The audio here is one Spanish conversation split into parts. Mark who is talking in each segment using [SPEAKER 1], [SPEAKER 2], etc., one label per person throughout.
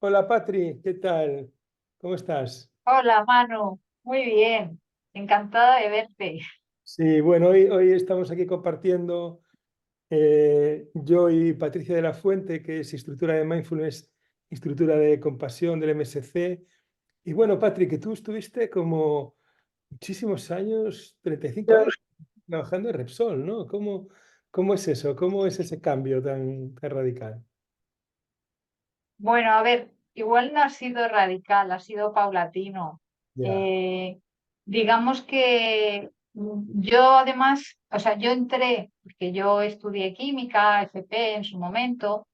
[SPEAKER 1] Hola Patri, ¿qué tal? ¿Cómo estás?
[SPEAKER 2] Hola, Manu. Muy bien. Encantada de verte.
[SPEAKER 1] Sí, bueno, hoy estamos aquí compartiendo yo y Patricia de la Fuente, que es instructora de Mindfulness, instructora de compasión del MSC. Y bueno, Patri, que tú estuviste como muchísimos años, 35 años, trabajando en Repsol, ¿no? ¿Cómo es eso? ¿Cómo es ese cambio tan radical?
[SPEAKER 2] Bueno, a ver, igual no ha sido radical, ha sido paulatino.
[SPEAKER 1] Ya.
[SPEAKER 2] Eh, digamos que yo además, o sea, yo entré, porque yo estudié química, FP en su momento,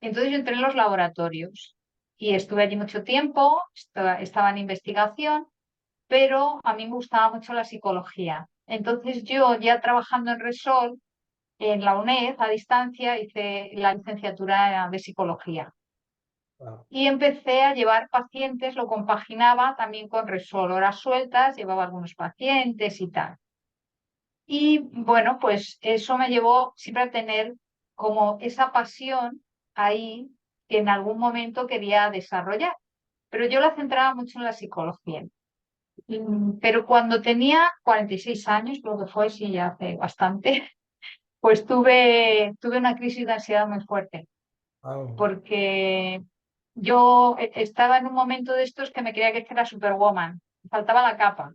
[SPEAKER 2] entonces yo entré en los laboratorios y estuve allí mucho tiempo, estaba en investigación, pero a mí me gustaba mucho la psicología. Entonces yo ya trabajando en Resol, en la UNED, a distancia, hice la licenciatura de psicología
[SPEAKER 1] Wow.
[SPEAKER 2] y empecé a llevar pacientes, lo compaginaba también con Resol, horas sueltas, llevaba algunos pacientes y tal. Y bueno, pues eso me llevó siempre a tener como esa pasión ahí que en algún momento quería desarrollar, pero yo la centraba mucho en la psicología. Pero cuando tenía 46 años, creo que fue, sí, ya hace bastante, pues tuve una crisis de ansiedad muy fuerte
[SPEAKER 1] Wow.
[SPEAKER 2] porque yo estaba en un momento de estos que me creía que era Superwoman, me faltaba la capa.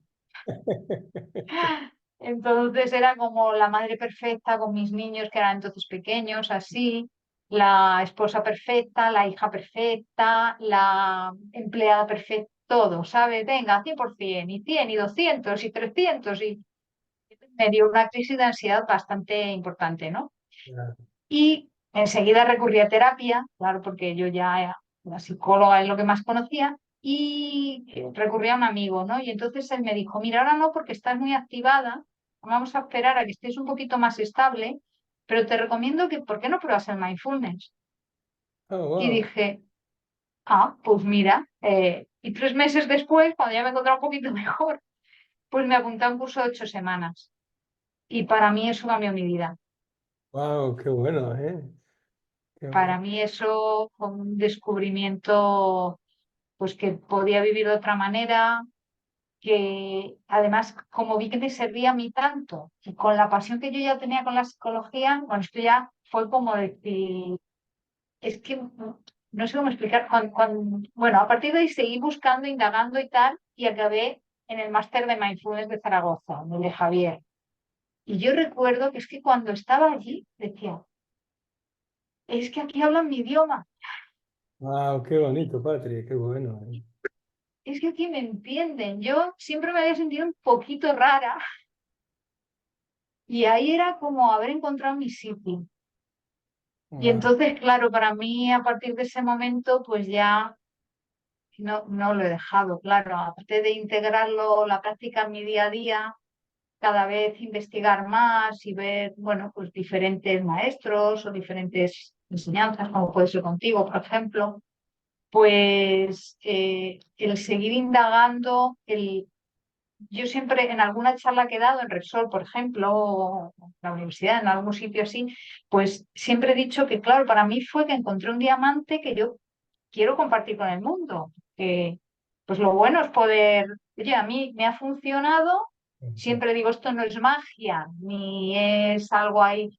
[SPEAKER 2] Entonces era como la madre perfecta con mis niños que eran entonces pequeños, así, la esposa perfecta, la hija perfecta, la empleada perfecta, todo, ¿sabes? Venga, 100% y 100 y 200 y 300 y me dio una crisis de ansiedad bastante importante, ¿no?
[SPEAKER 1] Ya.
[SPEAKER 2] Y enseguida recurrí a terapia, claro, porque yo ya la psicóloga es lo que más conocía, y recurrí a un amigo, ¿no? Y entonces él me dijo, mira, ahora no, porque estás muy activada, vamos a esperar a que estés un poquito más estable, pero te recomiendo que, ¿por qué no pruebas el mindfulness?
[SPEAKER 1] Oh,
[SPEAKER 2] Y
[SPEAKER 1] wow.
[SPEAKER 2] dije, ah, pues mira, y 3 meses después, cuando ya me encontraba un poquito mejor, pues me apunté a un curso de 8 semanas. Y para mí eso cambió mi vida.
[SPEAKER 1] Wow, qué bueno, ¿eh? Qué bueno.
[SPEAKER 2] Para mí eso fue un descubrimiento, pues que podía vivir de otra manera, que además como vi que me servía a mí tanto y con la pasión que yo ya tenía con la psicología, bueno, esto ya fue como decir, es que no sé cómo explicar, bueno, a partir de ahí seguí buscando, indagando y tal, y acabé en el máster de Mindfulness de Zaragoza, de Javier. Y yo recuerdo que es que cuando estaba allí decía, es que aquí hablan mi idioma.
[SPEAKER 1] Wow, qué bonito, Patri, qué bueno.
[SPEAKER 2] Es que aquí me entienden. Yo siempre me había sentido un poquito rara y ahí era como haber encontrado mi sitio. Y
[SPEAKER 1] Wow,
[SPEAKER 2] entonces, claro, para mí a partir de ese momento, pues ya no lo he dejado, claro. Aparte de integrarlo, la práctica en mi día a día, cada vez investigar más y ver, bueno, pues diferentes maestros o diferentes enseñanzas, como puede ser contigo, por ejemplo, pues el seguir indagando, yo siempre en alguna charla que he dado en Repsol, por ejemplo, o en la universidad, en algún sitio así, pues siempre he dicho que, claro, para mí fue que encontré un diamante que yo quiero compartir con el mundo. Que, pues lo bueno es poder, oye, a mí me ha funcionado, siempre digo, esto no es magia, ni es algo ahí,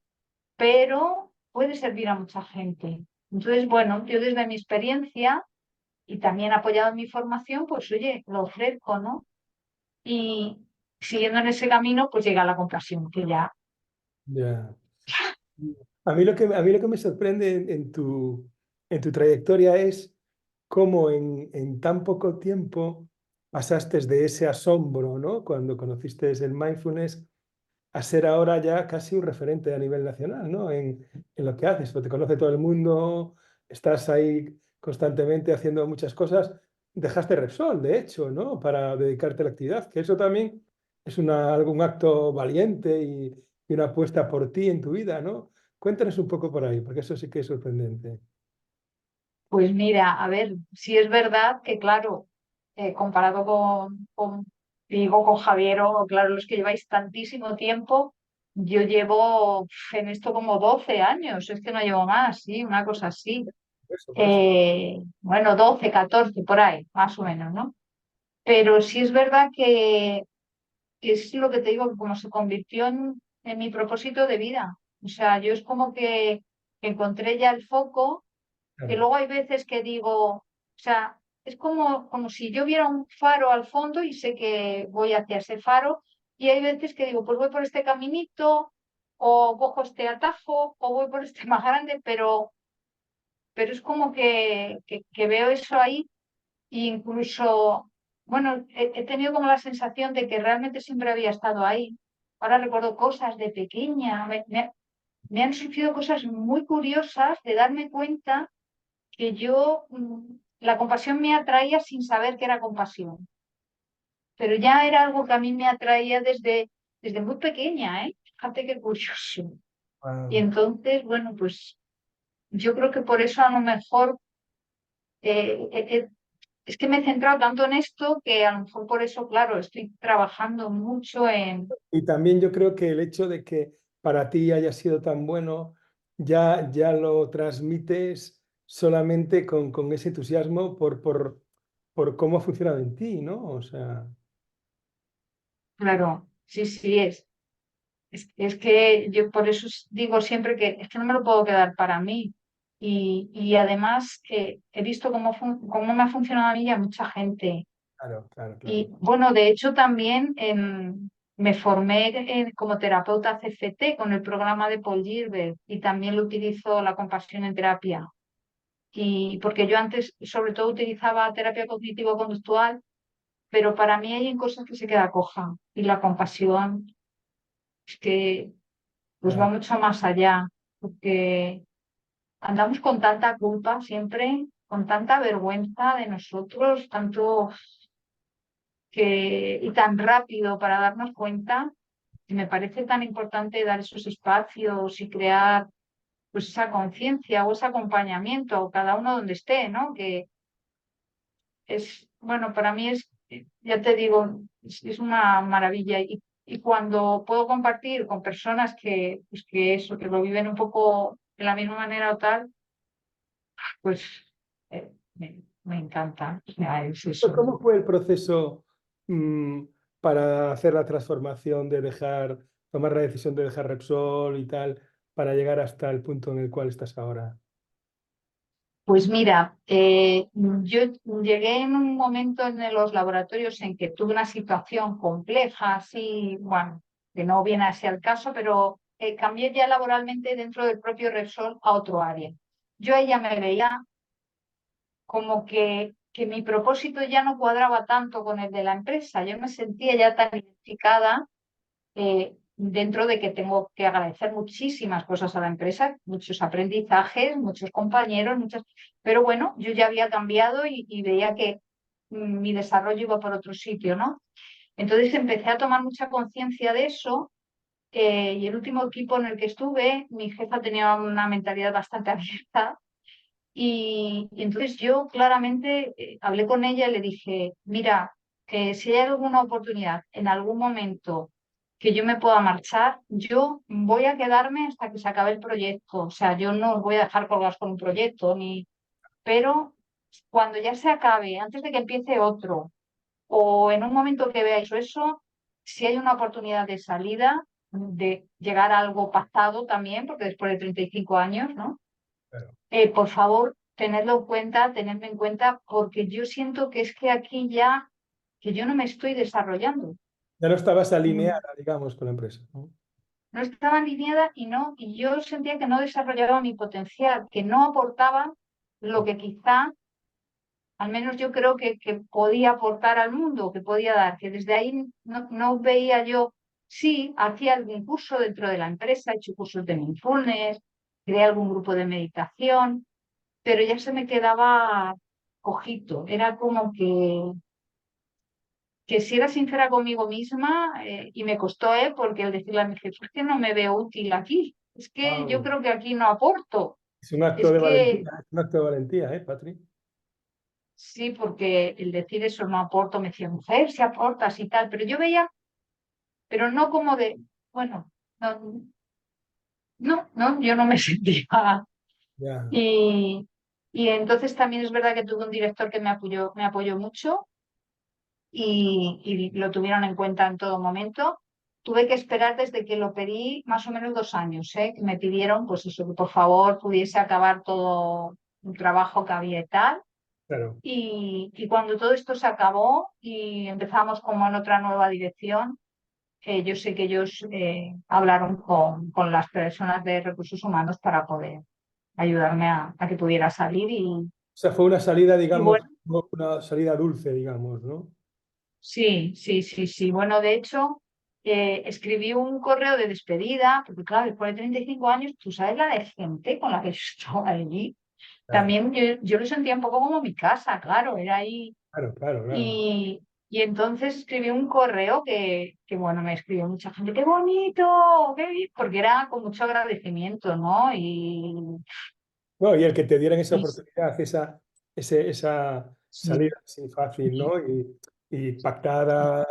[SPEAKER 2] pero puede servir a mucha gente. Entonces, bueno, yo desde mi experiencia y también apoyado en mi formación, pues oye, lo ofrezco, ¿no? Y siguiendo en ese camino, pues llega la compasión, que ya,
[SPEAKER 1] ya. A mí lo que me sorprende en tu trayectoria es cómo en tan poco tiempo pasaste de ese asombro, ¿no? Cuando conociste el mindfulness a ser ahora ya casi un referente a nivel nacional, ¿no? En lo que haces, pues te conoce todo el mundo, estás ahí constantemente haciendo muchas cosas. Dejaste Repsol, de hecho, ¿no? Para dedicarte a la actividad, que eso también es algún acto valiente y una apuesta por ti en tu vida, ¿no? Cuéntanos un poco por ahí, porque eso sí que es sorprendente.
[SPEAKER 2] pues mira, a ver, si es verdad que claro, comparado digo, con Javier o claro, los que lleváis tantísimo tiempo, yo llevo en esto como 12 años, es que no llevo más, sí, una cosa así.
[SPEAKER 1] por eso.
[SPEAKER 2] bueno, 12, 14, por ahí, más o menos, ¿no? Pero sí es verdad que es lo que te digo, que como se convirtió en mi propósito de vida. O sea, yo es como que encontré ya el foco, que
[SPEAKER 1] Claro.
[SPEAKER 2] luego hay veces que digo, o sea, es como si yo viera un faro al fondo y sé que voy hacia ese faro, y hay veces que digo, pues voy por este caminito, o cojo este atajo, o voy por este más grande, pero es como que veo eso ahí, e incluso, bueno, he tenido como la sensación de que realmente siempre había estado ahí. Ahora recuerdo cosas de pequeña, me han surgido cosas muy curiosas de darme cuenta que yo, la compasión me atraía sin saber que era compasión, pero ya era algo que a mí me atraía desde muy pequeña, ¿eh? Fíjate qué curioso. Y
[SPEAKER 1] Wow.
[SPEAKER 2] entonces, bueno, pues yo creo que por eso a lo mejor es que me he centrado tanto en esto que a lo mejor por eso, claro, estoy trabajando mucho en,
[SPEAKER 1] Y también yo creo que el hecho de que para ti haya sido tan bueno, ya lo transmites solamente con ese entusiasmo por cómo ha funcionado en ti, ¿no? O sea,
[SPEAKER 2] claro, sí, sí, es que yo por eso digo siempre que es que no me lo puedo quedar para mí. Y además que he visto cómo me ha funcionado a mí y a mucha gente.
[SPEAKER 1] claro, claro,
[SPEAKER 2] Y
[SPEAKER 1] claro.
[SPEAKER 2] bueno, de hecho también me formé como terapeuta CFT con el programa de Paul Gilbert y también lo utilizo la compasión en terapia. Y porque yo antes sobre todo utilizaba terapia cognitivo-conductual, pero para mí hay en cosas que se queda coja y la compasión es que pues va
[SPEAKER 1] Claro.
[SPEAKER 2] mucho más allá, porque andamos con tanta culpa siempre, con tanta vergüenza de nosotros, tanto y tan rápido para darnos cuenta, y me parece tan importante dar esos espacios y crear pues esa conciencia o ese acompañamiento, o cada uno donde esté, ¿no? Que es, bueno, para mí es, ya te digo, es una maravilla. Y cuando puedo compartir con personas que, pues que eso, que lo viven un poco de la misma manera o tal, pues me encanta. O sea, es
[SPEAKER 1] Pues,
[SPEAKER 2] eso.
[SPEAKER 1] ¿cómo fue el proceso mm, para hacer la transformación de tomar la decisión de dejar Repsol y tal, para llegar hasta el punto en el cual estás ahora?
[SPEAKER 2] Pues mira, yo llegué en un momento en los laboratorios en que tuve una situación compleja, así, bueno, que no viene así al caso, pero cambié ya laboralmente dentro del propio Repsol a otro área. Yo ahí ya me veía como que mi propósito ya no cuadraba tanto con el de la empresa. Yo me sentía ya tan identificada dentro de que tengo que agradecer muchísimas cosas a la empresa, muchos aprendizajes, muchos compañeros, muchas... Pero bueno, yo ya había cambiado y veía que mi desarrollo iba por otro sitio, ¿no? Entonces empecé a tomar mucha conciencia de eso y el último equipo en el que estuve, mi jefa tenía una mentalidad bastante abierta y entonces yo claramente hablé con ella y le dije, mira, que si hay alguna oportunidad en algún momento que yo me pueda marchar, yo voy a quedarme hasta que se acabe el proyecto. O sea, yo no os voy a dejar colgados con un proyecto, ni... pero cuando ya se acabe, antes de que empiece otro, o en un momento que veáis eso, si hay una oportunidad de salida, de llegar a algo pactado también, porque después de 35 años, ¿no?
[SPEAKER 1] Claro.
[SPEAKER 2] Por favor, tenedlo en cuenta, tenedme en cuenta, porque yo siento que es que aquí ya, que yo no me estoy desarrollando.
[SPEAKER 1] Ya no estabas
[SPEAKER 2] Mm,
[SPEAKER 1] alineada, digamos, con la empresa, ¿no?
[SPEAKER 2] No estaba alineada y yo sentía que no desarrollaba mi potencial, que no aportaba lo que quizá, al menos yo creo que podía aportar al mundo, que podía dar, que desde ahí no veía yo, sí, hacía algún curso dentro de la empresa, he hecho cursos de mindfulness, creé algún grupo de meditación, pero ya se me quedaba cojito. Era como que si era sincera conmigo misma, y me costó, porque al decirle a mi jefe, es que no me veo útil aquí, es que yo
[SPEAKER 1] Wow.
[SPEAKER 2] creo que aquí no aporto,
[SPEAKER 1] Es un acto
[SPEAKER 2] es
[SPEAKER 1] de
[SPEAKER 2] que
[SPEAKER 1] valentía, es un acto de valentía, Patri?
[SPEAKER 2] sí, porque el decir eso no aporto, me decía, mujer, si aportas y tal, pero yo veía, pero no como de, bueno, no, no, yo no me sentía.
[SPEAKER 1] Ya.
[SPEAKER 2] Y, Y entonces también es verdad que tuve un director que me apoyó mucho y lo tuvieron en cuenta en todo momento. Tuve que esperar desde que lo pedí más o menos 2 años, ¿eh? Que me pidieron, pues eso, que por favor pudiese acabar todo un trabajo que había y tal.
[SPEAKER 1] Claro.
[SPEAKER 2] Y cuando todo esto se acabó y empezamos como en otra nueva dirección, yo sé que ellos hablaron con las personas de recursos humanos para poder ayudarme a que pudiera salir
[SPEAKER 1] O sea, fue una salida,
[SPEAKER 2] y
[SPEAKER 1] digamos,
[SPEAKER 2] bueno,
[SPEAKER 1] no una salida dulce, digamos, ¿no?
[SPEAKER 2] sí, sí, sí, sí. Bueno, de hecho, escribí un correo de despedida, porque claro, después de 35 años, tú sabes la de gente con la que yo estaba allí.
[SPEAKER 1] Claro,
[SPEAKER 2] También yo lo sentía un poco como mi casa, claro, era ahí.
[SPEAKER 1] claro, claro, claro.
[SPEAKER 2] Y entonces escribí un correo que, bueno, me escribió mucha gente, qué bonito, porque era con mucho agradecimiento, ¿no?
[SPEAKER 1] No, y el que te dieran esa
[SPEAKER 2] Y
[SPEAKER 1] oportunidad, esa
[SPEAKER 2] sí,
[SPEAKER 1] salida así fácil, ¿no? Y pactada,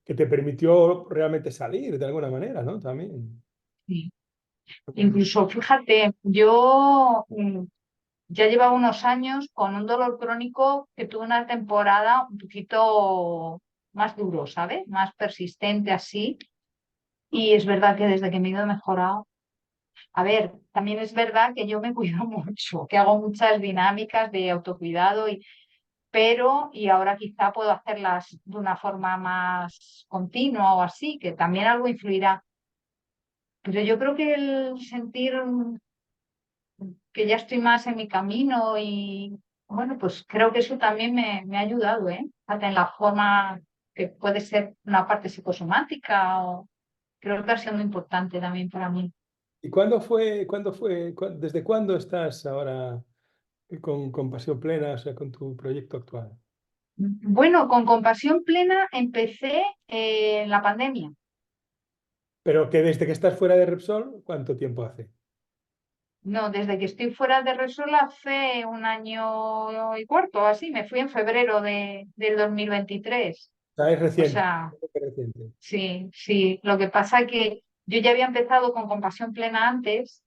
[SPEAKER 1] que te permitió realmente salir de alguna manera, ¿no? También.
[SPEAKER 2] sí. Incluso, fíjate, yo ya llevaba unos años con un dolor crónico que tuve una temporada un poquito más duro, ¿sabes? Más persistente así. Y es verdad que desde que me he ido he mejorado. A ver, también es verdad que yo me cuido mucho, que hago muchas dinámicas de autocuidado, y ahora quizá puedo hacerlas de una forma más continua o así, que también algo influirá. Pero yo creo que el sentir que ya estoy más en mi camino y bueno, pues creo que eso también me ha ayudado, ¿eh? Hasta en la forma que puede ser una parte psicosomática o creo que ha sido muy importante también para mí.
[SPEAKER 1] ¿Y desde cuándo estás ahora con Pasión Plena, o sea, con tu proyecto actual?
[SPEAKER 2] Bueno, con Compasión Plena empecé en la pandemia.
[SPEAKER 1] Pero que desde que estás fuera de Repsol, ¿cuánto tiempo hace?
[SPEAKER 2] No, desde que estoy fuera de Repsol hace un año y cuarto, así. Me fui en febrero del 2023.
[SPEAKER 1] O sea, es
[SPEAKER 2] O
[SPEAKER 1] reciente,
[SPEAKER 2] sea,
[SPEAKER 1] es reciente.
[SPEAKER 2] sí, sí. Lo que pasa que yo ya había empezado con Compasión Plena antes,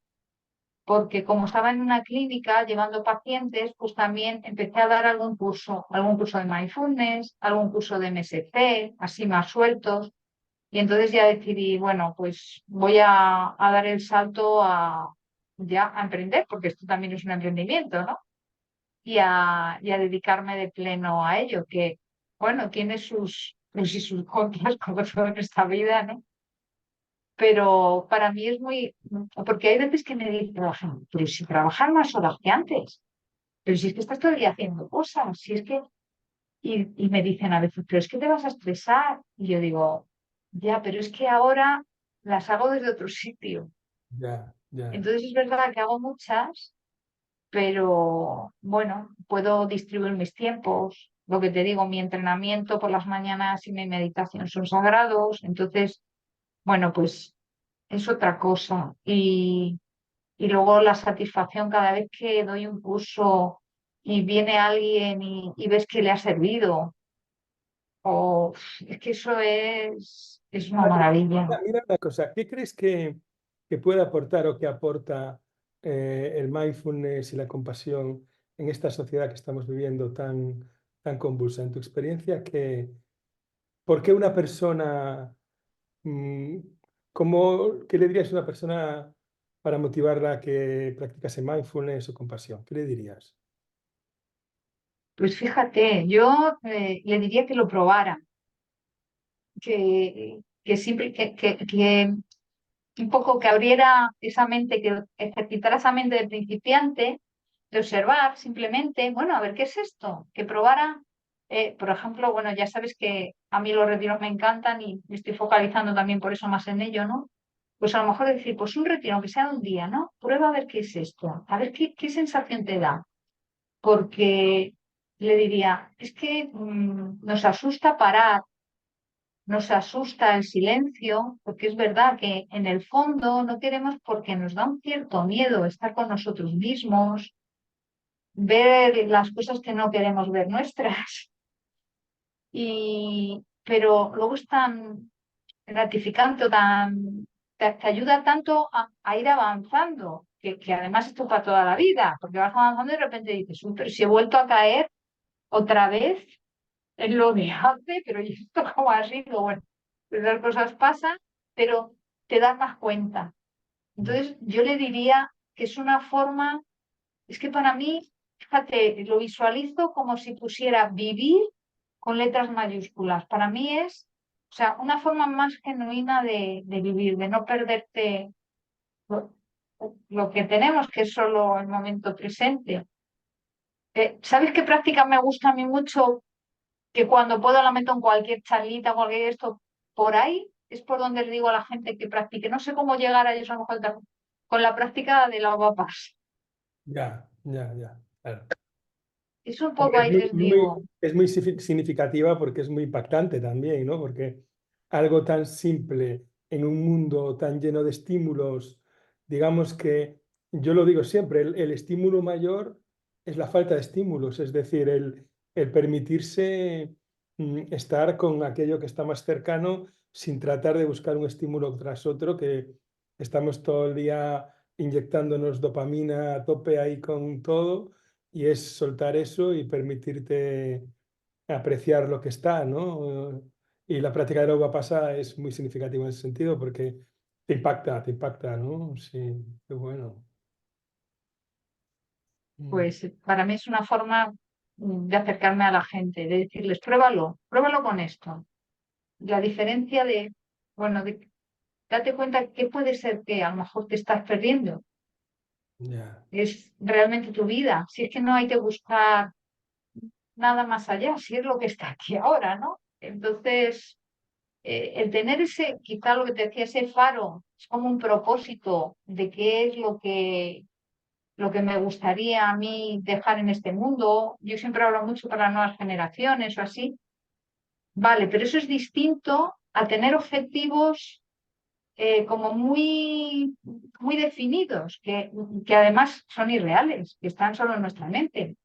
[SPEAKER 2] porque como estaba en una clínica llevando pacientes, pues también empecé a dar algún curso de mindfulness, algún curso de MSC, así más sueltos. Y entonces ya decidí, bueno, pues voy a dar el salto ya a emprender, porque esto también es un emprendimiento, ¿no? Y a dedicarme de pleno a ello, que, bueno, tiene sus pros y sus contras, como todo en esta vida, ¿no? Pero para mí es muy, porque hay veces que me dicen, pero si trabajar más horas que antes, pero si es que estás todo el día haciendo cosas, si es que, y me dicen a veces, pero es que te vas a estresar. Y yo digo, ya, pero es que ahora las hago desde otro sitio.
[SPEAKER 1] Ya, ya.
[SPEAKER 2] Entonces es verdad que hago muchas, pero bueno, puedo distribuir mis tiempos. Lo que te digo, mi entrenamiento por las mañanas y mi meditación son sagrados. Entonces, bueno, pues es otra cosa. Y luego la satisfacción cada vez que doy un curso y viene alguien y ves que le ha servido. O es que eso es una maravilla.
[SPEAKER 1] Mira una cosa, ¿qué crees que puede aportar o que aporta el mindfulness y la compasión en esta sociedad que estamos viviendo tan convulsa? En tu experiencia, ¿por qué una persona, mm, qué le dirías a una persona para motivarla a que practicase mindfulness o compasión? ¿Qué le dirías?
[SPEAKER 2] Pues fíjate, yo le diría que lo probara, que siempre, que un poco que abriera esa mente, que ejercitara esa mente de principiante, de observar simplemente, bueno, a ver, ¿qué es esto? Que probara, por ejemplo, bueno, ya sabes que a mí los retiros me encantan y me estoy focalizando también por eso más en ello, ¿no? Pues a lo mejor decir, pues un retiro, aunque sea de un día, ¿no? Prueba a ver qué es esto, a ver qué sensación te da, porque le diría, es que nos asusta parar, nos asusta el silencio, porque es verdad que en el fondo no queremos porque nos da un cierto miedo estar con nosotros mismos, ver las cosas que no queremos ver nuestras. Pero luego es tan gratificante, te ayuda tanto a ir avanzando, que además esto para toda la vida, porque vas avanzando y de repente dices, "Uy, pero si he vuelto a caer otra vez en lo de antes, pero ¿y esto cómo ha sido?". Bueno, pues las cosas pasan, pero te das más cuenta. Entonces, yo le diría que es una forma, es que para mí, fíjate, lo visualizo como si pusiera vivir con letras mayúsculas. Para mí es, o sea, una forma más genuina de vivir, de no perderte lo, lo que tenemos, que es solo el momento presente. ¿Sabes qué práctica me gusta a mí mucho? Que cuando puedo la meto en cualquier charlita, cualquier esto, por ahí es por donde le digo a la gente que practique. No sé cómo llegar a ellos a lo mejor con la práctica de la papas.
[SPEAKER 1] Ya, ya, ya, claro.
[SPEAKER 2] Es un
[SPEAKER 1] Hombre,
[SPEAKER 2] poco ahí les digo,
[SPEAKER 1] es muy significativa porque es muy impactante también, ¿no? Porque algo tan simple en un mundo tan lleno de estímulos, digamos que yo lo digo siempre, el estímulo mayor es la falta de estímulos, es decir, el permitirse estar con aquello que está más cercano sin tratar de buscar un estímulo tras otro, que estamos todo el día inyectándonos dopamina a tope ahí con todo y es soltar eso y permitirte apreciar lo que está, ¿no? Y la práctica de la uva pasa es muy significativa en ese sentido porque te impacta, ¿no? Sí, qué bueno. Mm,
[SPEAKER 2] pues para mí es una forma de acercarme a la gente, de decirles, pruébalo, pruébalo con esto. La diferencia de, bueno, date cuenta que puede ser que a lo mejor te estás perdiendo.
[SPEAKER 1] ya,
[SPEAKER 2] Es realmente tu vida. Si es que no hay que buscar nada más allá, si es lo que está aquí ahora, ¿no? Entonces, el tener ese, quizá lo que te decía, ese faro, es como un propósito de qué es lo que me gustaría a mí dejar en este mundo. Yo siempre hablo mucho para las nuevas generaciones o así. Vale, pero eso es distinto a tener objetivos como muy definidos, que además son irreales, que están solo en nuestra mente,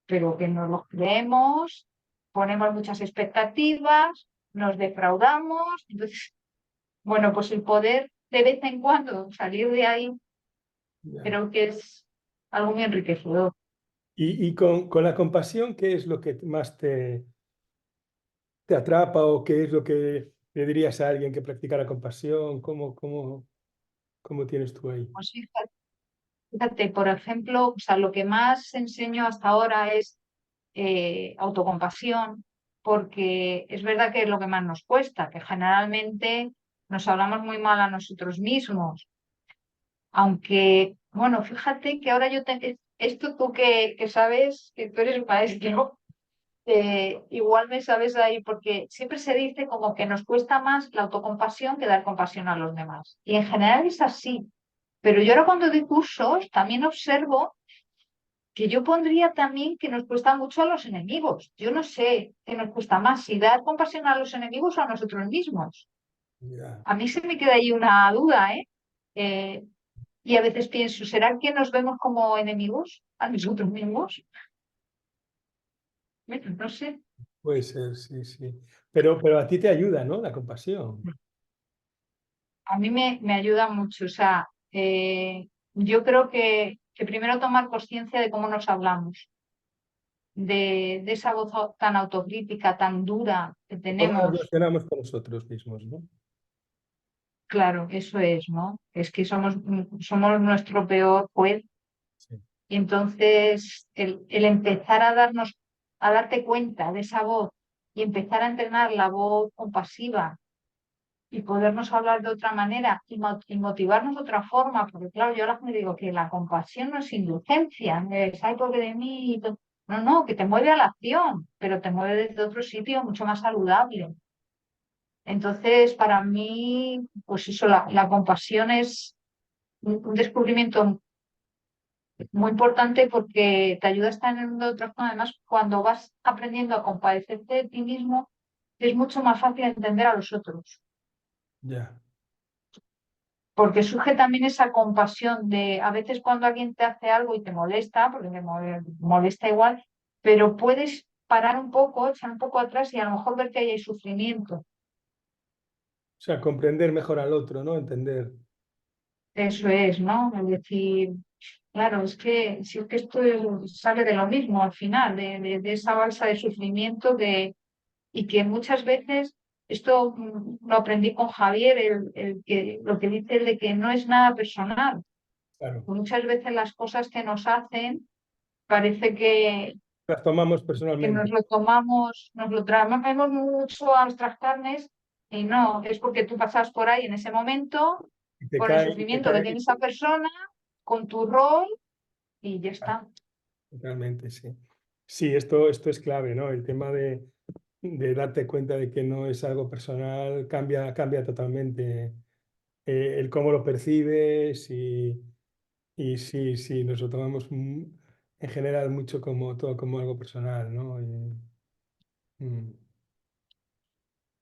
[SPEAKER 2] pero que nos los creemos, ponemos muchas expectativas, nos defraudamos. Entonces, bueno, pues el poder de vez en cuando salir de ahí
[SPEAKER 1] ya.
[SPEAKER 2] creo que es algo muy enriquecedor.
[SPEAKER 1] Y con la compasión, ¿qué es lo que más te atrapa o qué es lo que le dirías a alguien que practica la compasión? ¿Cómo tienes tú ahí?
[SPEAKER 2] Pues fíjate, por ejemplo, o sea, lo que más enseño hasta ahora es autocompasión, porque es verdad que es lo que más nos cuesta, que generalmente nos hablamos muy mal a nosotros mismos. Aunque, bueno, fíjate que ahora esto tú que sabes, que tú eres maestro, igual me sabes ahí, porque siempre se dice como que nos cuesta más la autocompasión que dar compasión a los demás. Y en general es así. Pero yo ahora cuando doy cursos también observo que yo pondría también que nos cuesta mucho a los enemigos. Yo no sé qué nos cuesta más, si dar compasión a los enemigos o a nosotros mismos.
[SPEAKER 1] Ya,
[SPEAKER 2] A mí se me queda ahí una duda, ¿eh? Eh, y a veces pienso, ¿será que nos vemos como enemigos a nosotros mismos? Bueno, no sé.
[SPEAKER 1] puede ser, sí, sí. Pero a ti te ayuda, ¿no? La compasión.
[SPEAKER 2] A mí me ayuda mucho. O sea, yo creo que primero tomar conciencia de cómo nos hablamos, de esa voz tan autocrítica, tan dura que
[SPEAKER 1] ¿Cómo nos
[SPEAKER 2] tenemos.
[SPEAKER 1] relacionamos con nosotros mismos, ¿no?
[SPEAKER 2] Claro, eso es, ¿no? Es que somos nuestro peor juez.
[SPEAKER 1] Sí,
[SPEAKER 2] Y entonces el empezar a a darte cuenta de esa voz y empezar a entrenar la voz compasiva y podernos hablar de otra manera y motivarnos de otra forma, porque claro, yo ahora me digo que la compasión no es indulgencia, no es, ay, pobre de mí. No, no, que te mueve a la acción, pero te mueve desde otro sitio mucho más saludable. Entonces, para mí, pues eso, la compasión es un descubrimiento muy importante porque te ayuda a estar en el mundo de otra forma. Además, cuando vas aprendiendo a compadecerte de ti mismo, es mucho más fácil entender a los otros.
[SPEAKER 1] ya.
[SPEAKER 2] Porque surge también esa compasión de a veces cuando alguien te hace algo y te molesta, porque me molesta igual, pero puedes parar un poco, echar un poco atrás y a lo mejor ver que ahí hay sufrimiento.
[SPEAKER 1] O sea, comprender mejor al otro, ¿no? Entender.
[SPEAKER 2] eso es, ¿no? Es decir, claro, es que si es que sale de lo mismo al final, de esa balsa de sufrimiento y que muchas veces, esto lo aprendí con Javier, lo que dice él de que no es nada personal.
[SPEAKER 1] Claro,
[SPEAKER 2] Muchas veces las cosas que nos hacen parece
[SPEAKER 1] las tomamos
[SPEAKER 2] que nos
[SPEAKER 1] personalmente
[SPEAKER 2] lo tomamos, nos lo traemos mucho a nuestras carnes y no, es porque tú pasas por ahí en ese momento con el
[SPEAKER 1] y te
[SPEAKER 2] sufrimiento que
[SPEAKER 1] cae,
[SPEAKER 2] tiene esa persona, con tu rol y ya está.
[SPEAKER 1] totalmente, sí. Sí, esto es clave, ¿no? El tema de darte cuenta de que no es algo personal cambia totalmente el cómo lo percibes y sí, sí, nos lo tomamos en general mucho como todo como algo personal, ¿no? Mm,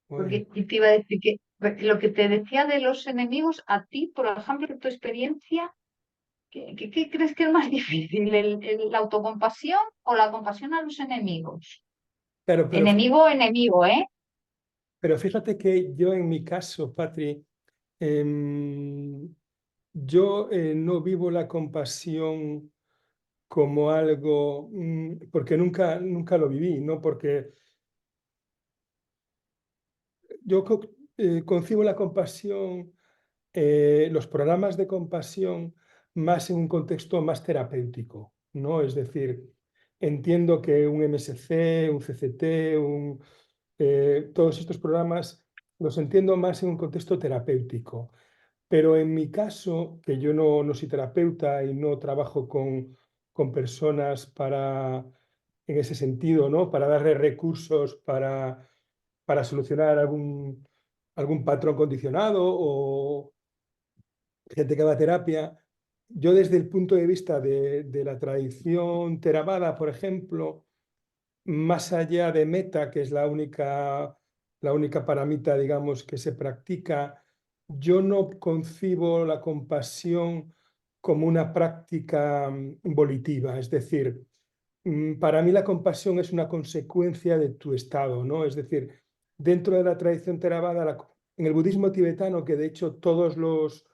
[SPEAKER 1] bueno,
[SPEAKER 2] Porque y te iba a decir que lo que te decía de los enemigos, a ti, por ejemplo, en tu experiencia, ¿qué crees que es más difícil? ¿La autocompasión o la compasión a los enemigos?
[SPEAKER 1] claro,
[SPEAKER 2] Enemigo, enemigo, ¿eh?
[SPEAKER 1] pero fíjate que yo en mi caso, Patri, em, yo no vivo la compasión como algo, porque nunca lo viví, ¿no? Porque yo concibo la compasión, los programas de compasión más en un contexto más terapéutico, ¿no? Es decir, entiendo que un MSC, un CCT, todos estos programas los entiendo más en un contexto terapéutico. Pero en mi caso, que yo no soy terapeuta y no trabajo con personas en ese sentido, ¿no? Para darle recursos para solucionar algún patrón condicionado o gente que va a terapia. Yo desde el punto de vista de la tradición Theravada, por ejemplo, más allá de meta, que es la única paramita, digamos, que se practica, yo no concibo la compasión como una práctica volitiva. Es decir, para mí la compasión es una consecuencia de tu estado, ¿no? Es decir, dentro de la tradición Theravada, en el budismo tibetano, que de hecho todos los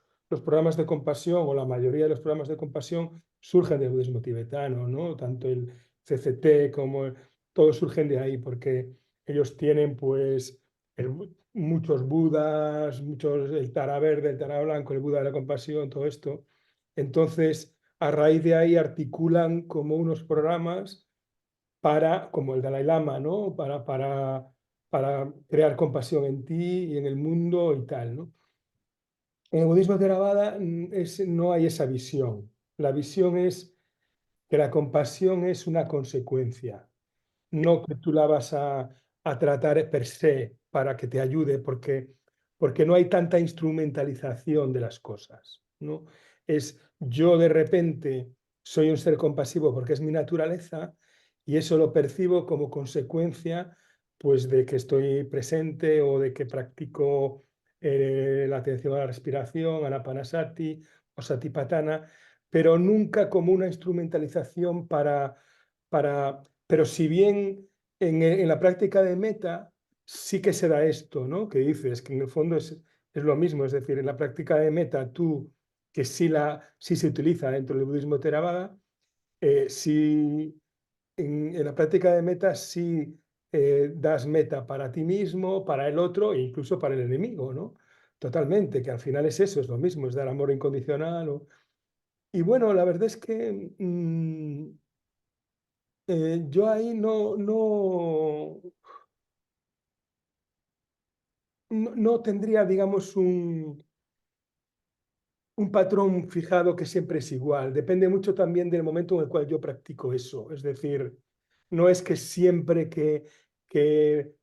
[SPEAKER 1] programas de compasión o la mayoría de los programas de compasión surgen del budismo tibetano, ¿no? Tanto el CCT como todos surgen de ahí porque ellos tienen pues muchos budas, el Tara verde, el Tara blanco, el Buda de la compasión, todo esto. Entonces, a raíz de ahí articulan como unos programas como el Dalai Lama, ¿no? Para crear compasión en ti y en el mundo y tal, ¿no? En el budismo Theravada no hay esa visión. La visión es que la compasión es una consecuencia, no que tú la vas a tratar per se para que te ayude, porque no hay tanta instrumentalización de las cosas, ¿no? Es yo de repente soy un ser compasivo porque es mi naturaleza y eso lo percibo como consecuencia pues de que estoy presente o de que practico la atención a la respiración, anapanasati o satipatthana, pero nunca como una instrumentalización pero si bien en la práctica de meta sí que se da esto, ¿no? Que dices, que en el fondo es lo mismo, es decir, en la práctica de meta tú, que sí se utiliza dentro del budismo Theravada, sí, en la práctica de meta sí das meta para ti mismo, para el otro e incluso para el enemigo, ¿no? Totalmente, que al final es eso, es lo mismo, es dar amor incondicional. Y bueno, la verdad es que yo ahí no tendría, digamos, un patrón fijado que siempre es igual. Depende mucho también del momento en el cual yo practico eso. Es decir, no es que siempre que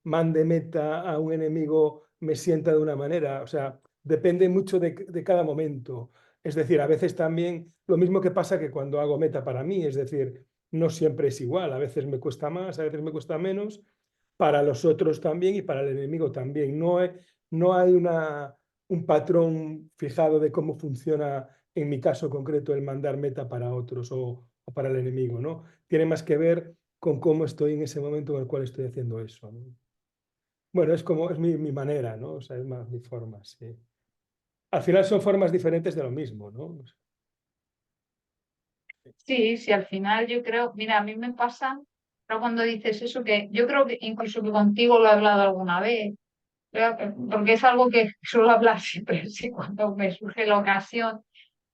[SPEAKER 1] mande meta a un enemigo me sienta de una manera. O sea, depende mucho de cada momento. Es decir, a veces también lo mismo que pasa que cuando hago meta para mí. Es decir, no siempre es igual. A veces me cuesta más, a veces me cuesta menos. Para los otros también y para el enemigo también. No hay un patrón fijado de cómo funciona, en mi caso concreto, el mandar meta para otros o para el enemigo, ¿no? Tiene más que ver con cómo estoy en ese momento en el cual estoy haciendo eso, ¿no? Bueno, es mi manera, ¿no? O sea, es más mi forma, sí. al final son formas diferentes de lo mismo, ¿no?
[SPEAKER 2] Sí, sí, al final yo creo, mira, a mí me pasa, pero cuando dices eso, que yo creo que incluso que contigo lo he hablado alguna vez, porque es algo que suelo hablar siempre, sí, cuando me surge la ocasión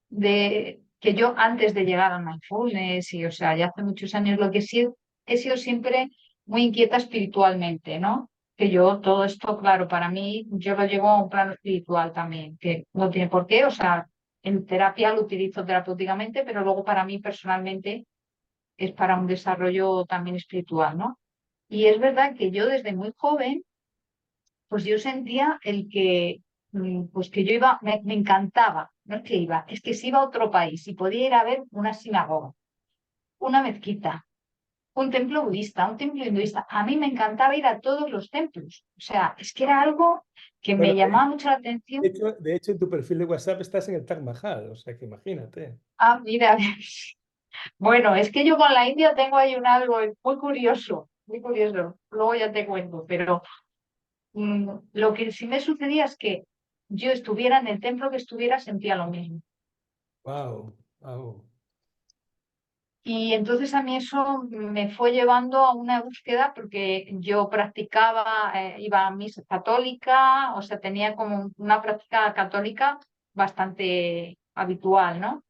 [SPEAKER 2] de que yo antes de llegar al mindfulness y, o sea, ya hace muchos años lo que sí he sido siempre muy inquieta espiritualmente, ¿no? Que yo todo esto, claro, para mí yo lo llevo a un plano espiritual también, que no tiene por qué, o sea, en terapia lo utilizo terapéuticamente, pero luego para mí personalmente es para un desarrollo también espiritual, ¿no? Y es verdad que yo desde muy joven, pues yo sentía el que, pues que yo iba, me encantaba, no es que iba, es que si iba a otro país y podía ir a ver una sinagoga, una mezquita, un templo budista, un templo hinduista, a mí me encantaba ir a todos los templos. O sea, es que era algo que
[SPEAKER 1] Bueno,
[SPEAKER 2] me llamaba mucho la atención.
[SPEAKER 1] de hecho, en tu perfil de WhatsApp estás en el Taj Mahal, o sea que imagínate.
[SPEAKER 2] Ah, mira, bueno, es que yo con la India tengo ahí un algo muy curioso, muy curioso. Luego ya te cuento, pero lo que sí me sucedía es que yo estuviera en el templo que estuviera, sentía lo mismo.
[SPEAKER 1] Wow, wow.
[SPEAKER 2] Y entonces a mí eso me fue llevando a una búsqueda porque yo practicaba, iba a misa católica, o sea, tenía como una práctica católica bastante habitual, ¿no?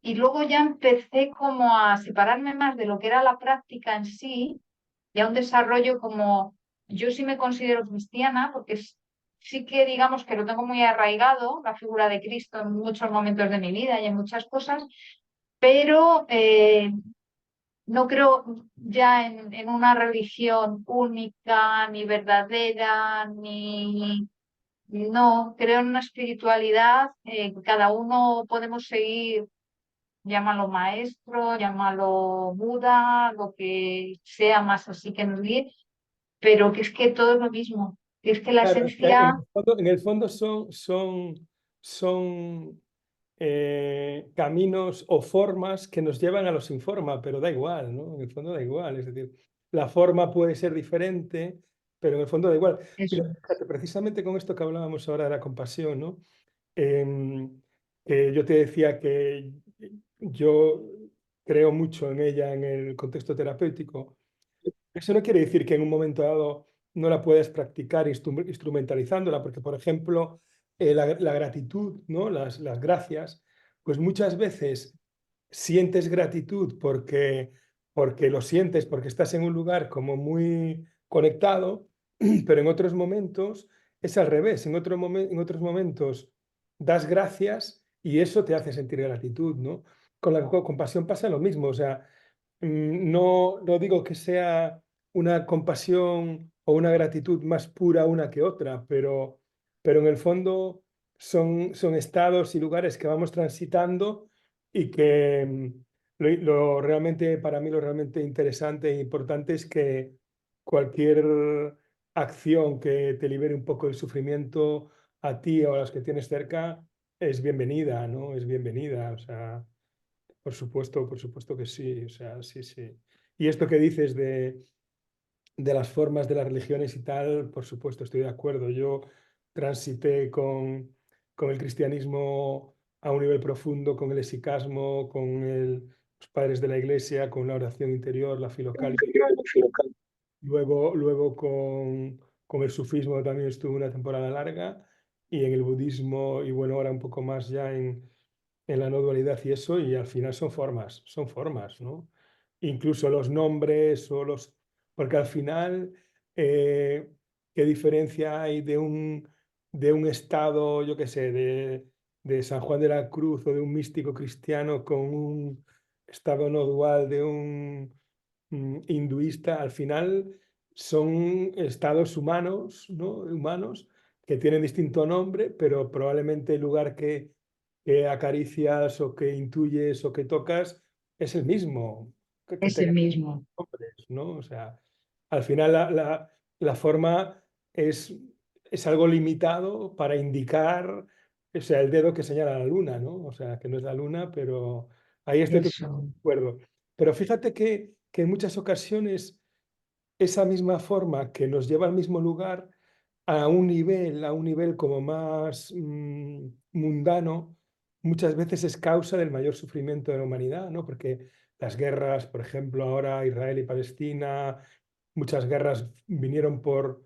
[SPEAKER 2] Y luego ya empecé como a separarme más de lo que era la práctica en sí y a un desarrollo como, yo sí me considero cristiana porque sí que digamos que lo tengo muy arraigado, la figura de Cristo en muchos momentos de mi vida y en muchas cosas, pero no creo ya en una religión única, ni verdadera, ni... No, creo en una espiritualidad, cada uno podemos seguir, llámalo maestro, llámalo Buda, lo que sea más así que nos guíe, pero que es que todo es lo mismo, que es que la
[SPEAKER 1] Claro, es que
[SPEAKER 2] esencia
[SPEAKER 1] en el fondo son caminos o formas que nos llevan a los sin forma, pero da igual, ¿no? En el fondo da igual, es decir, la forma puede ser diferente, pero en el fondo da igual. Mira,
[SPEAKER 2] eso
[SPEAKER 1] fíjate, precisamente con esto que hablábamos ahora de la compasión, ¿no? Em, que yo te decía que yo creo mucho en ella en el contexto terapéutico. Eso no quiere decir que en un momento dado no la puedas practicar instrumentalizándola, porque, por ejemplo, la gratitud, ¿no? Las gracias, pues muchas veces sientes gratitud porque lo sientes, porque estás en un lugar como muy conectado, pero en otros momentos es al revés. En otros momentos das gracias y eso te hace sentir gratitud, ¿no? Con la compasión pasa lo mismo, o sea, no digo que sea una compasión o una gratitud más pura una que otra, pero en el fondo son estados y lugares que vamos transitando y que realmente, para mí, lo realmente interesante e importante es que cualquier acción que te libere un poco del sufrimiento a ti o a los que tienes cerca es bienvenida, ¿no? Es bienvenida, o sea, por supuesto que sí, o sea, sí, sí. Y esto que dices de las formas de las religiones y tal, por supuesto, estoy de acuerdo. Yo transité con el cristianismo a un nivel profundo, con el exicasmo, los padres de la iglesia, con la oración interior, la filocalia. Luego con el sufismo también estuve una temporada larga y en el budismo y bueno, ahora un poco más ya en la no dualidad y eso, y al final son formas, ¿no? Incluso los nombres o los... Porque al final, eh, ¿qué diferencia hay de un estado, yo qué sé, de San Juan de la Cruz o de un místico cristiano con un estado no dual de un hinduista? Al final son estados humanos, ¿no? Humanos que tienen distinto nombre, pero probablemente el lugar que acaricias o que intuyes o que tocas es el mismo, que
[SPEAKER 2] es el
[SPEAKER 1] tenga
[SPEAKER 2] mismo.
[SPEAKER 1] nombres, ¿no? O sea, al final la forma es, es algo limitado para indicar, o sea, el dedo que señala la luna, ¿no? O sea, que no es la luna, pero ahí estoy totalmente
[SPEAKER 2] Eso.
[SPEAKER 1] de acuerdo. Pero fíjate que en muchas ocasiones esa misma forma que nos lleva al mismo lugar a un nivel como más mundano, muchas veces es causa del mayor sufrimiento de la humanidad, ¿no? Porque las guerras, por ejemplo, ahora Israel y Palestina, muchas guerras vinieron por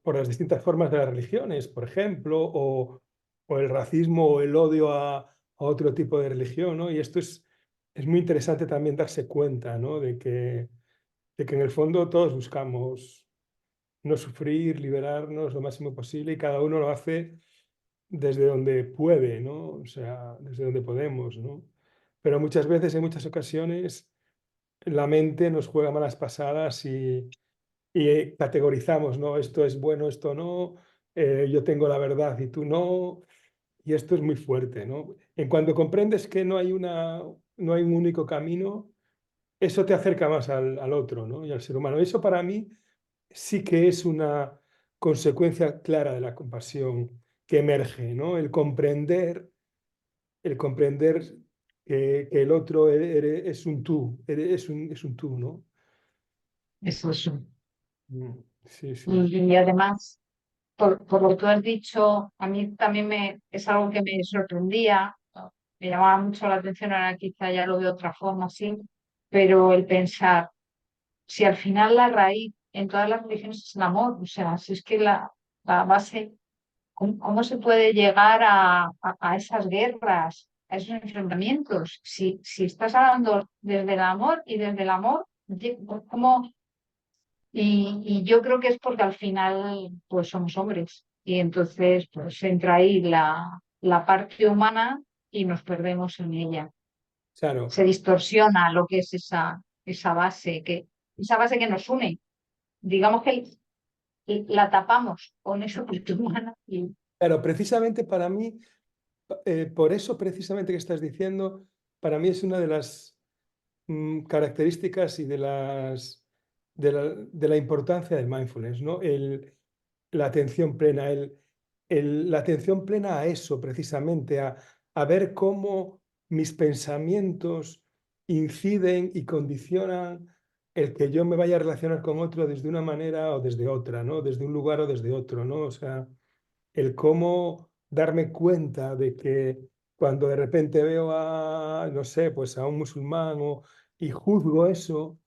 [SPEAKER 1] las distintas formas de las religiones, por ejemplo, o el racismo o el odio a otro tipo de religión, ¿no? Y esto es muy interesante también darse cuenta, ¿no? De que en el fondo todos buscamos no sufrir, liberarnos lo máximo posible y cada uno lo hace desde donde puede, ¿no? O sea, desde donde podemos, ¿no? Pero muchas veces, en muchas ocasiones, la mente nos juega malas pasadas y categorizamos, ¿no? Esto es bueno, esto no, yo tengo la verdad y tú no, y esto es muy fuerte, ¿no? En cuanto comprendes que no hay un único camino, eso te acerca más al otro, ¿no? Y al ser humano. Eso para mí sí que es una consecuencia clara de la compasión que emerge, ¿no? El comprender que el otro es un tú, es un tú, ¿no?
[SPEAKER 2] Eso es.
[SPEAKER 1] Sí, sí.
[SPEAKER 2] Y además, por lo que tú has dicho, a mí también es algo que me sorprendía, ¿no? Me llamaba mucho la atención, ahora quizá ya lo veo de otra forma, sí, pero el pensar, si al final la raíz en todas las religiones es el amor, o sea, si es que la base, ¿cómo se puede llegar a esas guerras, a esos enfrentamientos? Si estás hablando desde el amor y desde el amor, ¿cómo? Y yo creo que es porque al final pues somos hombres y entonces pues entra ahí la parte humana y nos perdemos en ella.
[SPEAKER 1] Claro,
[SPEAKER 2] Se distorsiona lo que es esa base que nos une. Digamos que la tapamos con esa parte humana y
[SPEAKER 1] claro, precisamente para mí, por eso precisamente que estás diciendo, para mí es una de las características y de la importancia del mindfulness, ¿no? La atención plena, la atención plena a eso precisamente, a ver cómo mis pensamientos inciden y condicionan el que yo me vaya a relacionar con otro desde una manera o desde otra, ¿no? Desde un lugar o desde otro, ¿no? O sea, el cómo darme cuenta de que cuando de repente veo no sé, pues a un musulmán y juzgo eso,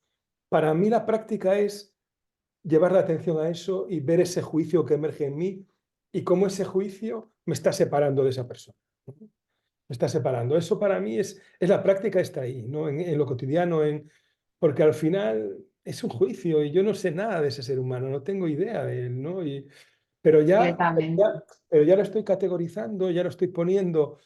[SPEAKER 1] para mí la práctica es llevar la atención a eso y ver ese juicio que emerge en mí y cómo ese juicio me está separando de esa persona, ¿no? Me está separando. Eso para mí es la práctica está ahí, ¿no? En lo cotidiano, porque al final es un juicio y yo no sé nada de ese ser humano, no tengo idea de él, ¿no? Pero
[SPEAKER 2] completamente.
[SPEAKER 1] pero ya lo estoy categorizando, ya lo estoy poniendo,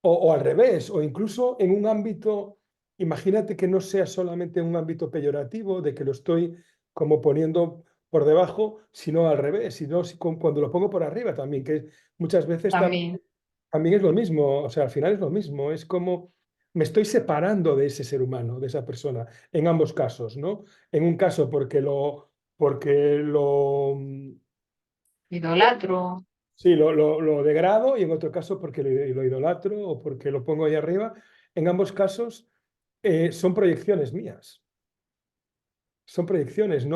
[SPEAKER 1] o al revés, o incluso en un ámbito, imagínate que no sea solamente un ámbito peyorativo, de que lo estoy como poniendo por debajo, sino al revés, sino cuando lo pongo por arriba también, que muchas veces
[SPEAKER 2] También,
[SPEAKER 1] también es lo mismo, o sea, al final es lo mismo, es como me estoy separando de ese ser humano, de esa persona, en ambos casos, ¿no? En un caso porque
[SPEAKER 2] idolatro
[SPEAKER 1] sí, lo degrado y en otro caso porque lo idolatro o porque lo pongo ahí arriba. En ambos casos son proyecciones mías, son proyecciones,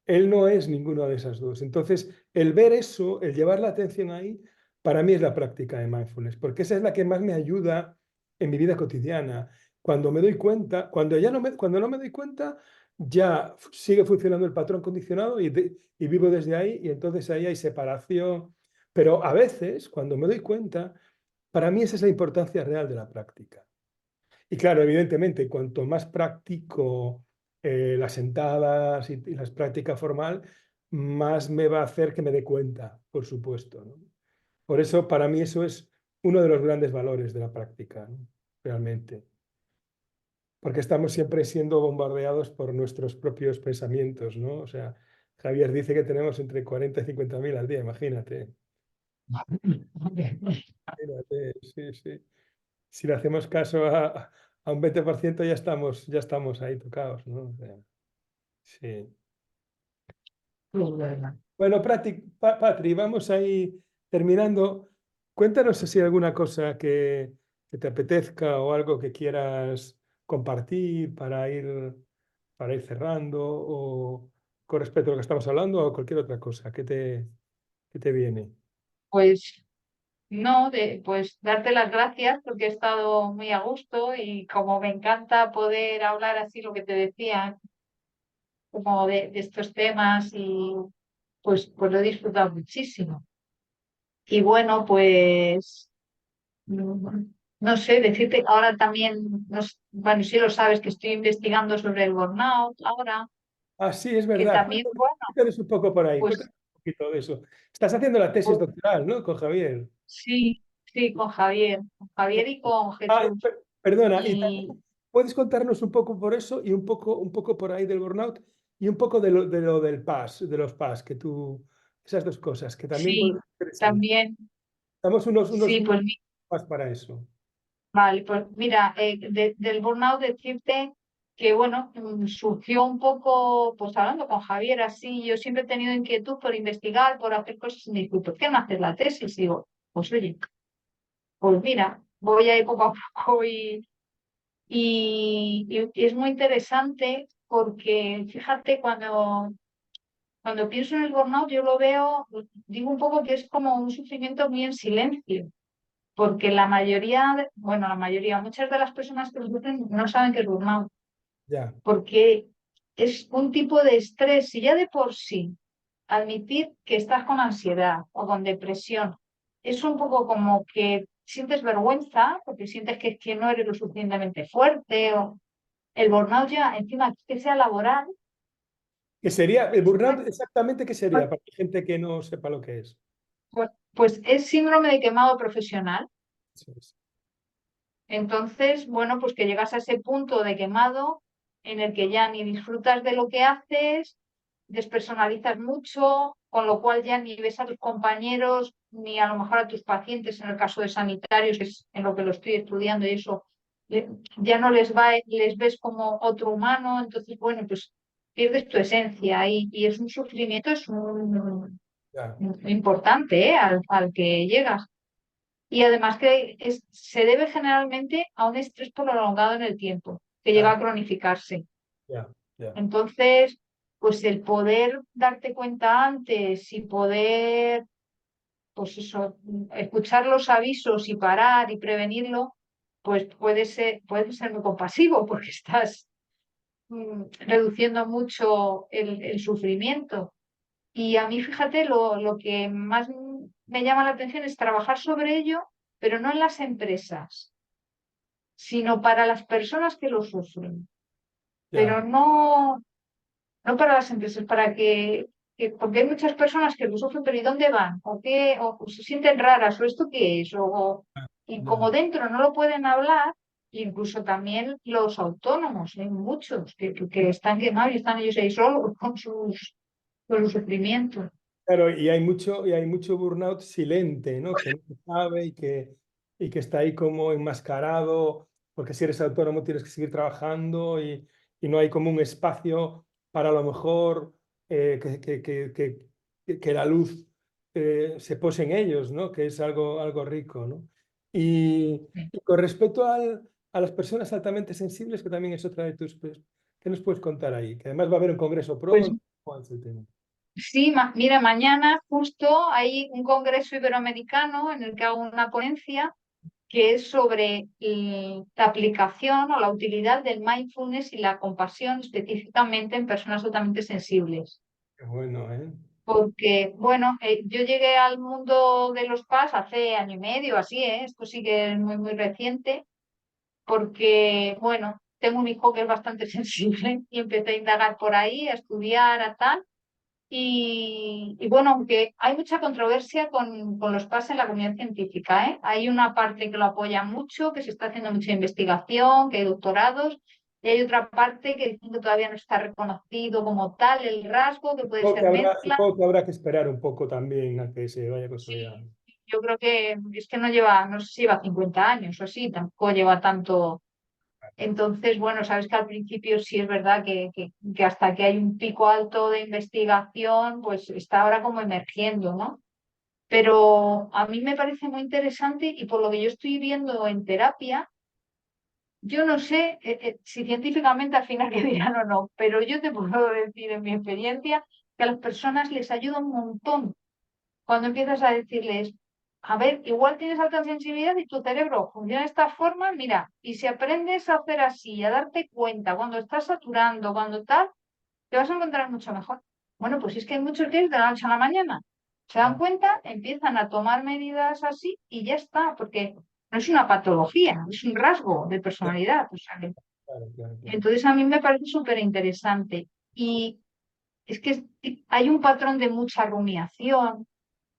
[SPEAKER 1] él no es ninguna de esas dos. Entonces, el ver eso, el llevar la atención ahí, para mí es la práctica de mindfulness, porque esa es la que más me ayuda en mi vida cotidiana. Cuando me doy cuenta, cuando no me doy cuenta, ya sigue funcionando el patrón condicionado y vivo desde ahí y entonces ahí hay separación. Pero a veces, cuando me doy cuenta, para mí esa es la importancia real de la práctica. Y claro, evidentemente, cuanto más practico las sentadas y las prácticas formal, más me va a hacer que me dé cuenta, por supuesto, ¿no? Por eso, para mí, eso es uno de los grandes valores de la práctica, ¿no? Realmente. Porque estamos siempre siendo bombardeados por nuestros propios pensamientos, ¿no? O sea, Javier dice que tenemos entre 40 y 50 mil al día, imagínate. Imagínate, sí, sí. Si le hacemos caso a un 20% ya estamos ahí tocados, ¿no? O sea, sí. Bueno, Patri, vamos ahí terminando. Cuéntanos si hay alguna cosa que te apetezca o algo que quieras compartir para ir cerrando con respecto a lo que estamos hablando o cualquier otra cosa? ¿Qué te viene?
[SPEAKER 2] Pues no, pues darte las gracias porque he estado muy a gusto y como me encanta poder hablar así, lo que te decía, como de estos temas y pues lo he disfrutado muchísimo. Y bueno, pues no sé, decirte ahora también, bueno, sí lo sabes que estoy investigando sobre el burnout ahora,
[SPEAKER 1] Ah, sí, es
[SPEAKER 2] que
[SPEAKER 1] verdad.
[SPEAKER 2] también, bueno,
[SPEAKER 1] Cuéntanos un poco por ahí,
[SPEAKER 2] pues,
[SPEAKER 1] cuéntanos un poquito de eso. Estás haciendo la tesis
[SPEAKER 2] pues
[SPEAKER 1] doctoral, ¿no? Con Javier.
[SPEAKER 2] sí, sí, con Javier y con
[SPEAKER 1] Ah,
[SPEAKER 2] Jesús.
[SPEAKER 1] perdona, y
[SPEAKER 2] Y
[SPEAKER 1] puedes contarnos un poco por eso y un poco por ahí del burnout y un poco de lo del PAS, de los PAS, que tú, esas dos cosas, que también pueden
[SPEAKER 2] sí,
[SPEAKER 1] ser interesantes.
[SPEAKER 2] también,
[SPEAKER 1] Damos unos
[SPEAKER 2] sí, pues
[SPEAKER 1] minutos más para eso.
[SPEAKER 2] vale, pues mira, del burnout decirte que, bueno, surgió un poco, pues hablando con Javier así, yo siempre he tenido inquietud por investigar, por hacer cosas y me dijo, ¿por qué no haces la tesis? Y digo, pues oye, pues mira, voy a ir poco a poco y es muy interesante porque, fíjate, cuando pienso en el burnout, yo lo veo, digo un poco que es como un sufrimiento muy en silencio porque la mayoría, bueno, la mayoría, muchas de las personas que lo sufren no saben que es burnout,
[SPEAKER 1] Ya,
[SPEAKER 2] porque es un tipo de estrés, y ya de por sí, admitir que estás con ansiedad o con depresión, es un poco como que sientes vergüenza, porque sientes que no eres lo suficientemente fuerte, o el burnout ya, encima que sea laboral,
[SPEAKER 1] ¿qué sería el
[SPEAKER 2] pues,
[SPEAKER 1] burnout exactamente qué sería para la gente que no sepa lo que es?
[SPEAKER 2] pues es síndrome de quemado profesional.
[SPEAKER 1] Eso es.
[SPEAKER 2] Entonces, bueno, pues que llegas a ese punto de quemado en el que ya ni disfrutas de lo que haces, despersonalizas mucho, con lo cual ya ni ves a tus compañeros ni a lo mejor a tus pacientes, en el caso de sanitarios, que es en lo que lo estoy estudiando y eso, ya no les ves como otro humano, entonces, bueno, pues pierdes tu esencia y es un sufrimiento, es
[SPEAKER 1] Ya,
[SPEAKER 2] muy importante, al que llegas. Y además que se debe generalmente a un estrés prolongado en el tiempo, que llega
[SPEAKER 1] ya,
[SPEAKER 2] a cronificarse.
[SPEAKER 1] ya, ya.
[SPEAKER 2] Entonces, pues el poder darte cuenta antes y poder, pues eso, escuchar los avisos y parar y prevenirlo, pues puede ser muy compasivo porque estás reduciendo mucho el sufrimiento. Y a mí, fíjate, lo que más me llama la atención es trabajar sobre ello, pero no en las empresas, sino para las personas que lo sufren.
[SPEAKER 1] Ya.
[SPEAKER 2] Pero no para las empresas, para porque hay muchas personas que lo sufren, pero ¿y dónde van? ¿O qué? ¿O se sienten raras? ¿O esto qué es? Y como
[SPEAKER 1] Ya.
[SPEAKER 2] dentro no lo pueden hablar, incluso también los autónomos, hay muchos que están quemados y están ellos ahí solos con su sufrimiento.
[SPEAKER 1] Claro, y hay mucho burnout silente, ¿no? Que no se sabe y que está ahí como enmascarado, porque si eres autónomo tienes que seguir trabajando y no hay como un espacio para a lo mejor que la luz se pose en ellos, ¿no? Que es algo rico, ¿no? Y con respecto a las personas altamente sensibles, que también es otra de tus... ¿Qué nos puedes contar ahí? Que además va a haber un congreso
[SPEAKER 2] Pues
[SPEAKER 1] pronto. ¿Cuál es el tema?
[SPEAKER 2] sí, mira, mañana justo hay un congreso iberoamericano en el que hago una ponencia que es sobre la aplicación o la utilidad del mindfulness y la compasión específicamente en personas altamente sensibles.
[SPEAKER 1] Qué bueno, ¿eh?
[SPEAKER 2] Porque, bueno, yo llegué al mundo de los PAS hace año y medio, así, ¿eh? Esto sí que es muy, muy reciente, porque, bueno, tengo un hijo que es bastante sensible y empecé a indagar por ahí, a estudiar, a tal. Y bueno, aunque hay mucha controversia con los PAS en la comunidad científica, ¿eh? Hay una parte que lo apoya mucho, que se está haciendo mucha investigación, que hay doctorados, y hay otra parte que dicen que todavía no está reconocido como tal el rasgo, que puede ser mezcla.
[SPEAKER 1] Supongo que habrá que esperar un poco también a que se vaya
[SPEAKER 2] Sí,
[SPEAKER 1] consolidando.
[SPEAKER 2] yo creo que es que no lleva, no sé si lleva 50 años o así, tampoco lleva tanto. Entonces, bueno, sabes que al principio sí es verdad que hasta que hay un pico alto de investigación, pues está ahora como emergiendo, ¿no? Pero a mí me parece muy interesante y por lo que yo estoy viendo en terapia, yo no sé si científicamente al final que dirán o no, pero yo te puedo decir en mi experiencia que a las personas les ayuda un montón cuando empiezas a decirles, a ver, igual tienes alta sensibilidad y tu cerebro funciona de esta forma, mira, y si aprendes a hacer así, a darte cuenta cuando estás saturando, cuando tal, te vas a encontrar mucho mejor. Bueno, pues es que hay muchos que es de la noche a la mañana. Se dan cuenta, empiezan a tomar medidas así y ya está, porque no es una patología, es un rasgo de personalidad. O sea,
[SPEAKER 1] Claro, claro, claro.
[SPEAKER 2] entonces a mí me parece súper interesante. Y es que hay un patrón de mucha rumiación,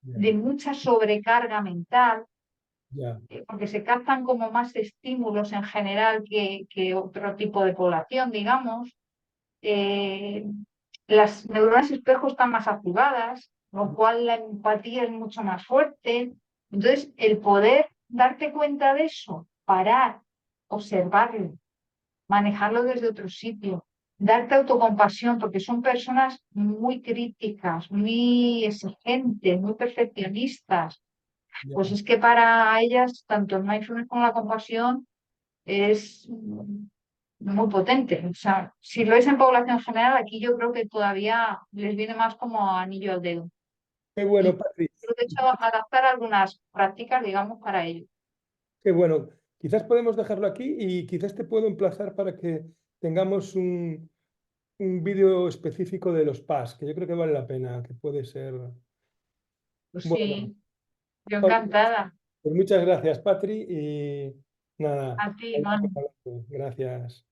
[SPEAKER 1] Ya,
[SPEAKER 2] de mucha sobrecarga mental,
[SPEAKER 1] ya,
[SPEAKER 2] porque se captan como más estímulos en general que otro tipo de población, digamos. Eh, las neuronas espejo están más activadas, lo cual la empatía es mucho más fuerte. Entonces, el poder darte cuenta de eso, parar, observarlo, manejarlo desde otro sitio, darte autocompasión, porque son personas muy críticas, muy exigentes, muy perfeccionistas.
[SPEAKER 1] ya.
[SPEAKER 2] Pues es que para ellas, tanto el mindfulness como la compasión, es muy potente. O sea, si lo es en población general, aquí yo creo que todavía les viene más como anillo al dedo.
[SPEAKER 1] Qué bueno,
[SPEAKER 2] Y
[SPEAKER 1] Patri.
[SPEAKER 2] creo que he hecho adaptar algunas prácticas, digamos, para ello.
[SPEAKER 1] Qué bueno. Quizás podemos dejarlo aquí y quizás te puedo emplazar para que tengamos un vídeo específico de los PAS, que yo creo que vale la pena, que puede ser.
[SPEAKER 2] Pues
[SPEAKER 1] Bueno,
[SPEAKER 2] sí, yo
[SPEAKER 1] ok,
[SPEAKER 2] encantada.
[SPEAKER 1] pues muchas gracias, Patri, y nada,
[SPEAKER 2] A ti,
[SPEAKER 1] seguimos
[SPEAKER 2] Manu.
[SPEAKER 1] hablando. Gracias.